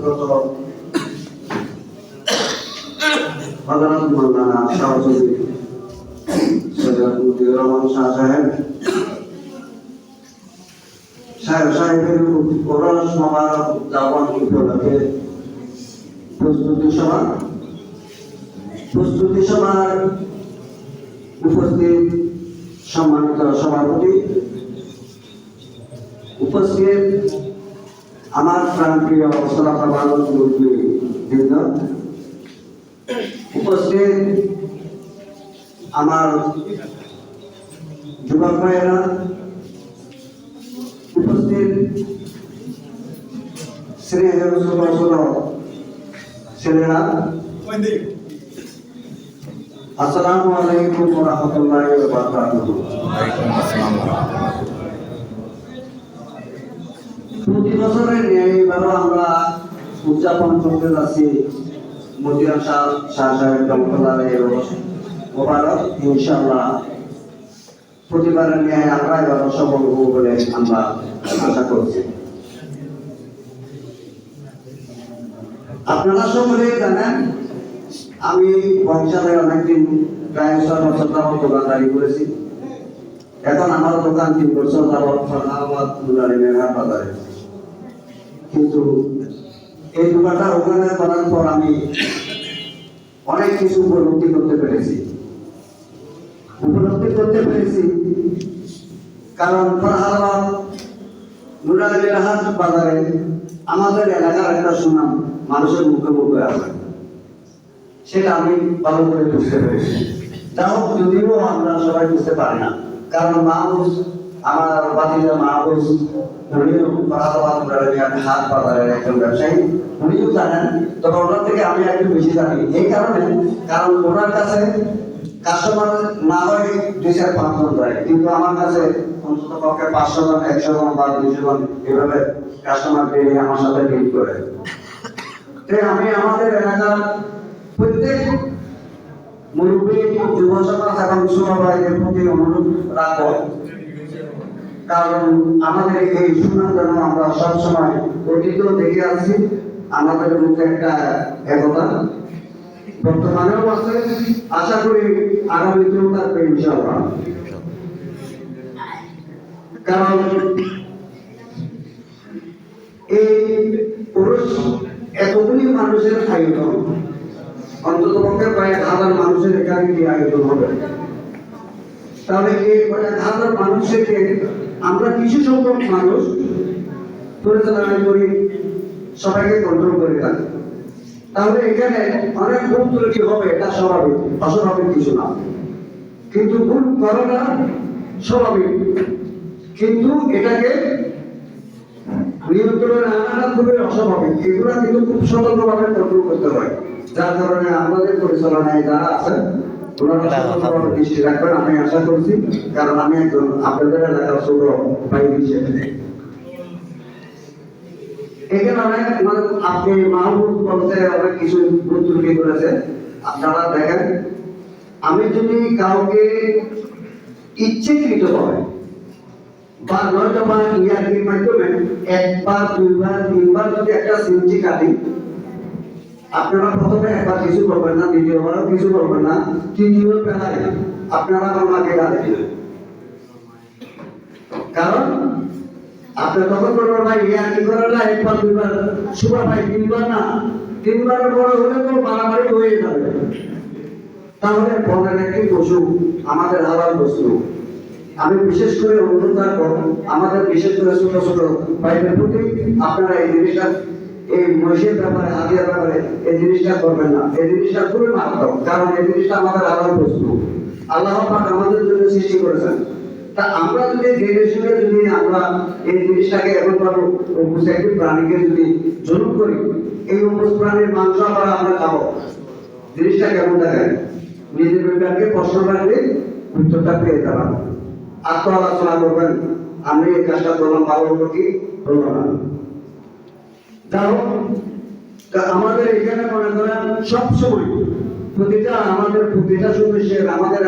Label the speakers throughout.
Speaker 1: আগত হযরত মাওলানা শাহজাদি সৈয়দ মুজিবুর রহমান শাহ সাহেবের ওরস মোবারক উদযাপন উপলক্ষে প্রস্তুতি সভার উপস্থিত সম্মানিত সভাপতি, উপস্থিত আমার প্রাণপ্রিয় শ্রোতাবান মুরব্বীবৃন্দ, উপস্থিত আমার যুবক ভাইয়েরা, উপস্থিত স্নেহের ছোট ছোট ছেলেরা, আসসালামু আলাইকুম ওয়া রাহমাতুল্লাহি ওয়া বারাকাতুহু। প্রতি বছরের ন্যায় এবারও আমরা উদযাপন করতে যাচ্ছি মদিনা শাহ সাহেব রহমতুল্লাহের মোবারক। ইনশাআল্লাহ প্রতিবারের ন্যায় আমরা এবারও সফল হব বলে আমরা আশা করছি। আপনারা সকলেই জানেন আমি বংশালে অনেকদিন প্রায় 6 বছর যাবত দোকানদারি করেছি। এখন আমার দোকান 3 বছর যাবত ফরহাদ দুলারি মেঘার বাজারে। কিন্তু এই দোকানটা ওখানে করার পর আমি অনেক কিছু উপলব্ধি করতে পেরেছি। কারণ ফরহাদ দুলারি মেঘার বাজারে আমাদের এলাকার একটা সুনাম মানুষের মুখে মুখে আছে, সেটা আমি ভালো করে বুঝতে পেরেছি। যাই হোক, যদিও আমরা সবাই বুঝতে পারি না, কারণ মাহবুজ আমার বাতিজা মাহবুজ উনিও হাট বাজারের একজন ব্যবসায়ী, উনিও জানেন। তবে ওনার থেকে আমি একটু বেশি জানি এই কারণে, কারণ ওনার কাছে কাস্টমার না হয় 2-4-5 জন যায়, কিন্তু আমার কাছে অন্তত পক্ষে 500 জন, 100 জন বা 200 জন এভাবে কাস্টমার পেয়ে আমার সাথে ডিল করে। তাই আমি আমাদের এলাকার প্রত্যেক মুরব্বী, যুব সমাজ এবং ছোট ভাইদের প্রতি অনুরোধ রাখবো, কারণ আমাদের এই সুনাম যেন আমরা সবসময় অতীতেও দেখে আসছি। আমাদের মধ্যে একটা একতা বর্তমানেও আছে, আশা করি আগামীতেও থাকবে ইনশাআল্লাহ। কারণ এই পুরুষ এতগুলি মানুষের আয়োজন, অন্তত পক্ষে কয়েক হাজার মানুষের এখানে কি আয়োজন হবে, তাহলে এই কয়েক হাজার মানুষকে আমরা কিছু সংখ্যক মানুষ পরিচালনা করি, সবাইকে কন্ট্রোল করে রাখি, তাহলে এখানে অনেক ভুল ত্রুটি হবে। এটা স্বাভাবিক, অস্বাভাবিক কিছু না, কিন্তু ভুল করাটা স্বাভাবিক, কিন্তু এটাকে নিয়ন্ত্রণে আনাটা খুবই অস্বাভাবিক। এগুলো কিন্তু খুব সতর্কভাবে কন্ট্রোল করতে হয়, যার কারণে আমাদের পরিচালনায় যারা আছেন ওনারা দৃষ্টি রাখবেন, আমি আশা করছি। কারণ আমি একজন আপনাদের এলাকার ছোট ভাই হিসেবে এখানে অনেক আপনি মাহবুব বলতে অনেক কিছু ভুল ত্রুটি করেছে। আপনারা দেখেন, আমি যদি কাউকে ইচ্ছাকৃত হয় বা নয়তো বা ইয়ার্কির মাধ্যমে 1বার 2বার 3বার যদি একটা সিমটি কাটি, আপনারা প্রথমে একবার কিছু করবেন না, দ্বিতীয়বারও কিছু করবেন না, তৃতীয় বেলায় আপনারা আমাকে গালি দিবেন। কারণ আপনি তখন করবেন ভাই ইয়ার্কি করেন না, 1বার 2বার সুবা ভাই 3বার না, 3বারের পরে হলে তো মারামারি হয়ে যাবে। তাহলে বনের একটি পশু আমাদের হালাল বস্তু। আমি বিশেষ করে অনুরোধ রাখবো আমাদের বিশেষ করে ছোট ছোট ভাইদের প্রতি, আপনারা এই জিনিসটা, এই মহিষের ব্যাপারে, হাতিয়ার ব্যাপারে এই জিনিসটা করবেন না। এই জিনিসটা খুবই মারাত্মক, কারণ এই জিনিসটা আমাদের হালাল বস্তু, আল্লাহ পাক আমাদের জন্য সৃষ্টি করেছেন। তা আমরা যদি জেনে শুনে যদি আমরা এই জিনিসটাকে এখন পাবো একটি প্রাণীকে যদি জন্ম করি, এই অবুজ প্রাণীর মাংস আবার আমরা খাবো, জিনিসটা কেমন দেখায়? নিজের ব্যাপারকে প্রশ্ন রাখলে উত্তরটা পেয়ে যাবেন। আত্ম-আলোচনা করবেন, আমি এই কাজটা করলাম ভালো হলো কি হলো না। যাও, আমাদের এখানে মনে করেন সবসময় প্রতিটা সদস্যের, আমাদের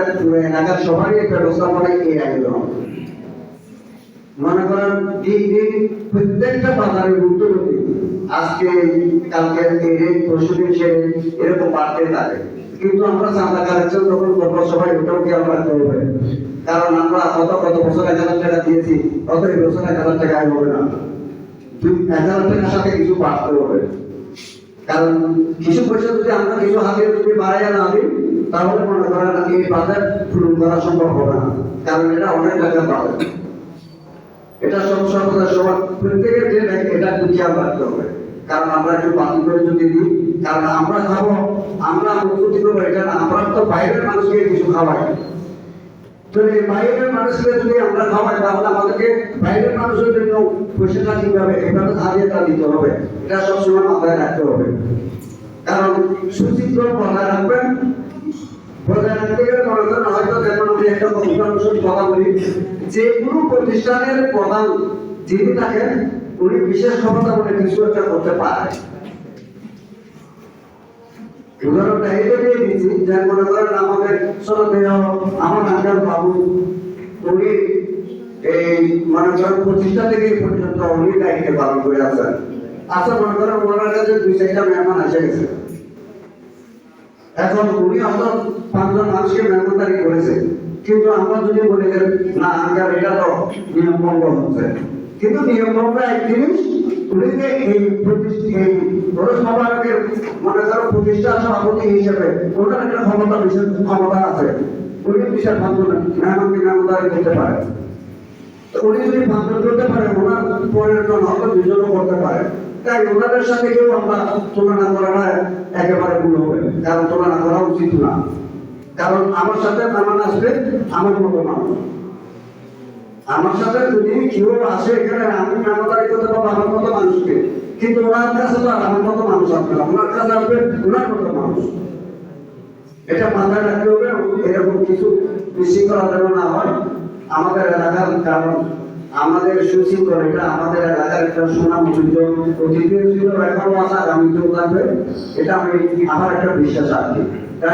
Speaker 1: এলাকার সবারই একটা ব্যবস্থাপনায় এই আয়োজন। মনে করেন দিন প্রত্যেকটা বাজারের ঊর্ধ্বগতি আজকে কালকে এই পরশুদিন সে এরকম বাড়তে থাকে, কিন্তু আমরা চাঁদা কালেকশন যখন করবো সবাই ওটাও খেয়াল রাখতে হবে, কারণ আমরা কত বছর 1,000 টাকা দিয়েছি, অত এই বছর 1,000 টাকা আয় হবে না, 1,000 টাকার সাথে কিছু বাড়তে হবে। কারণ কিছু পয়সা যদি আমরা কিছু হাতে যদি বাড়াইয়া না দিই, তাহলে মনে করেন এই বাজার পূরণ করা সম্ভব হবে না, কারণ এটা অনেক টাকা পাবে। এটা সর্বদা সবার প্রত্যেকের যে এটা একটু খেয়াল রাখতে হবে, কারণ আমরা একটু বাকি করে যদি দিই, কারণ আমরা খাবো, আমরা প্রস্তুতি করবো এটা না, আমরা তো বাইরের মানুষকে কিছু খাওয়াই, তো এই বাইরের মানুষকে যদি আমরা খাওয়াই তাহলে আমাদেরকে বাইরের মানুষের জন্য পয়সাটা কিভাবে এভাবে ধারিয়ে তা দিতে হবে, এটা সবসময় মাথায় রাখতে হবে। কারণ সুচিত্র বজায় রাখবেন, বজায় রাখতে গেলে মনে করেন হয়তো যেমন আমি একটা উদাহরণ কথা বলি, যে কোনো প্রতিষ্ঠানের প্রধান যিনি থাকেন উনি বিশেষ ক্ষমতা বলে কিছু একটা করতে পারে। উদাহরণটা এটা দিয়ে দিচ্ছি, যে মনে করেন আমাদের শ্রদ্ধেয় আমার আঙ্কেল বাবু, উনি এই মনে করেন প্রতিষ্ঠা থেকে এই পর্যন্ত উনি দায়িত্ব পালন করে আছেন। আচ্ছা মনে করেন ওনার কাছে 2-4টা মেহমান এসে গেছে, এখন উনি হয়তো 5জন মানুষকে মেহমানদারি করেছে, কিন্তু আমরা যদি বলি যে না আঙ্কেল এটা তো নিয়ম ভঙ্গ হচ্ছে, কিন্তু নিয়ম ভঙ্গ এক জিনিস, উনি যে এই পৌরসভাকে মনে করো প্রতিষ্ঠা সভাপতি হিসেবে ওনার একটা বিশেষ ক্ষমতা আছে, উনি বিশেষ মেহমানকে মেহমানদারি করতে পারে। উনি যদি ভাঙন করতে পারে, ওনার পরের জন হয়তো 2জনও করতে পারে, তাই ওনাদের সাথে কেউ আমরা তুলনা করাটা একেবারে ভুল হবে, কারণ তুলনা করা উচিত না। কারণ আমার সাথে মেহমান আসবে আমার মতো মানুষ, আমার সাথে যদি কেউ আসে এখানে আমি মেহমানদারি করতে পারবো আমার মতো মানুষকে, কিন্তু ওনার কাছে তো আর আমার মতো মানুষ আসবে না, ওনার কাছে আসবে ওনার মতো মানুষ। এটা মাথায় রাখতে হবে, এরকম কিছু বিশৃঙ্খলা যেন না হয় আমাদের এলাকার। কারণ আমাদের সুশৃঙ্খল, এটা আমাদের এলাকার একটা সুনাম অতীতের ছিল, এখনো আছে, আগামীতেও থাকবে, এটা আমি আমার একটা বিশ্বাস আর কি।